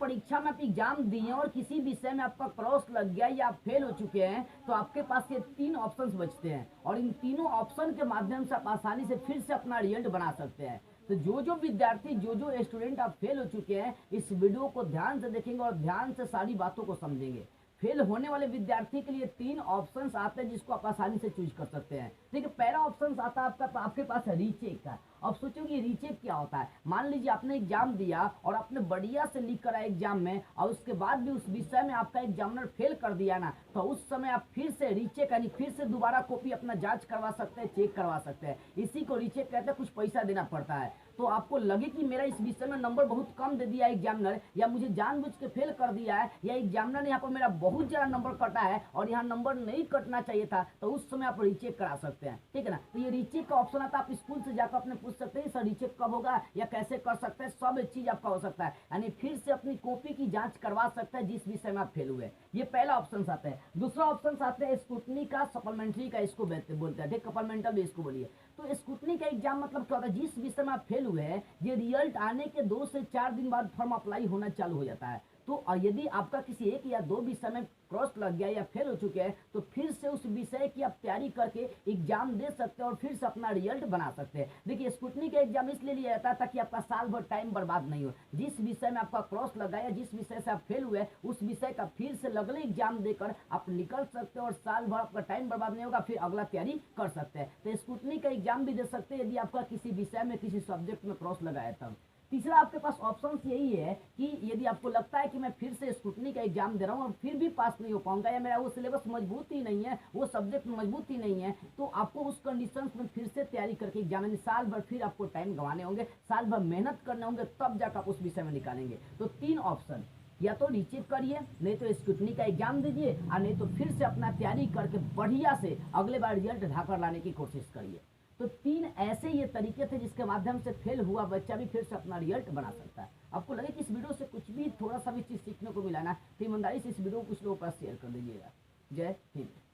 परीक्षा में आप एग्जाम दिए और किसी विषय में आपका क्रॉस लग गया या आप फेल हो चुके हैं, तो आपके पास ये 3 ऑप्शंस बचते हैं और इन तीनों ऑप्शन के माध्यम से आप आसानी से फिर से अपना रिजल्ट बना सकते हैं। तो जो विद्यार्थी, जो स्टूडेंट आप फेल हो चुके हैं, इस वीडियो को ध्यान से देखेंगे और ध्यान से सारी बातों को समझेंगे। फेल होने वाले विद्यार्थी के लिए 3 ऑप्शंस आते हैं जिसको आप आसानी से चूज कर सकते हैं। देखिए, पहला ऑप्शन आता है आपके पास रीचेक का। अब सोचोगे रीचेक क्या होता है। मान लीजिए आपने एग्जाम दिया और आपने बढ़िया से लिख कर आए एग्जाम में और उसके बाद भी उस विषय में आपका एग्जामिनर फेल कर दिया ना, तो उस समय आप फिर से रीचेक यानी फिर से दोबारा कॉपी अपना जांच करवा सकते हैं, चेक करवा सकते हैं। इसी को रीचेक कहते हैं। कुछ पैसा देना पड़ता है। तो आपको लगे कि मेरा इस विषय में नंबर बहुत कम दे दिया एग्जामिनर, या मुझे जानबूझ के फेल कर दिया है, या एग्जामिनर ने यहाँ पर मेरा बहुत ज्यादा नंबर कटा है और यहाँ नंबर नहीं कटना चाहिए था, तो उस समय आप रीचेक करा सकते हैं। ठीक है ना। तो ये रीचेक का ऑप्शन आता है। आप स्कूल से जाकर अपने पूछ सकते हैं सर रीचेक कब होगा या कैसे कर सकते हैं, सब चीज आपका हो सकता है। यानी फिर से अपनी कॉपी की जांच करवा सकता है जिस विषय में आप फेल हुए। ये पहला ऑप्शन आता है। दूसरा ऑप्शन आता है स्क्रूटनी का, सप्लीमेंट्री का इसको बोलते हैं। सप्लीमेंटल भी इसको बोलिए। तो स्क्रूटनी का एग्जाम मतलब क्या होता है, जिस विषय में आप फेल हुए हैं, ये रिजल्ट आने के 2 से 4 दिन बाद फॉर्म अप्लाई होना चालू हो जाता है। तो यदि आपका किसी एक या 2 विषय में क्रॉस लग गया या फेल हो चुके हैं, तो फिर से उस विषय की आप तैयारी करके एग्जाम दे सकते हैं और फिर से अपना रिजल्ट बना सकते हैं। देखिए, स्क्रूटनी का एग्जाम इसलिए लिया जाता है ताकि आपका साल भर टाइम बर्बाद नहीं हो। जिस विषय में आपका क्रॉस लगा या जिस विषय से आप फेल हुए, उस विषय का फिर से अगले एग्जाम देकर आप निकल सकते हैं और साल भर आपका टाइम बर्बाद नहीं होगा, फिर अगला तैयारी कर सकते हैं। तो स्क्रूटनी का एग्जाम भी दे सकते हैं यदि आपका किसी विषय में, किसी सब्जेक्ट में क्रॉस लगाया था। तीसरा आपके पास ऑप्शन यही है कि यदि आपको लगता है कि मैं फिर से स्क्रूटनी का एग्जाम दे रहा हूँ और फिर भी पास नहीं हो पाऊंगा, या मेरा वो सिलेबस मजबूत ही नहीं है, वो सब्जेक्ट मजबूत ही नहीं है, तो आपको उस कंडीशन में फिर से तैयारी करके एग्जाम, यानी साल भर फिर आपको टाइम गंवाने होंगे, साल भर मेहनत करने होंगे, तब जाकर आप उस विषय में निकालेंगे। तो 3 ऑप्शन, या तो रीचेक करिए, नहीं तो स्क्रूटनी का एग्जाम दीजिए, और नहीं तो फिर से अपना तैयारी करके बढ़िया से अगले बार रिजल्ट ढाकर लाने की कोशिश करिए। तो 3 ऐसे ये तरीके थे जिसके माध्यम से फेल हुआ बच्चा भी फिर से अपना रिजल्ट बना सकता है। आपको लगे कि इस वीडियो से कुछ भी थोड़ा सा भी चीज सीखने को मिला ना, तो ईमानदारी से इस वीडियो को कुछ लोगों के पास शेयर कर दीजिएगा। जय हिंद।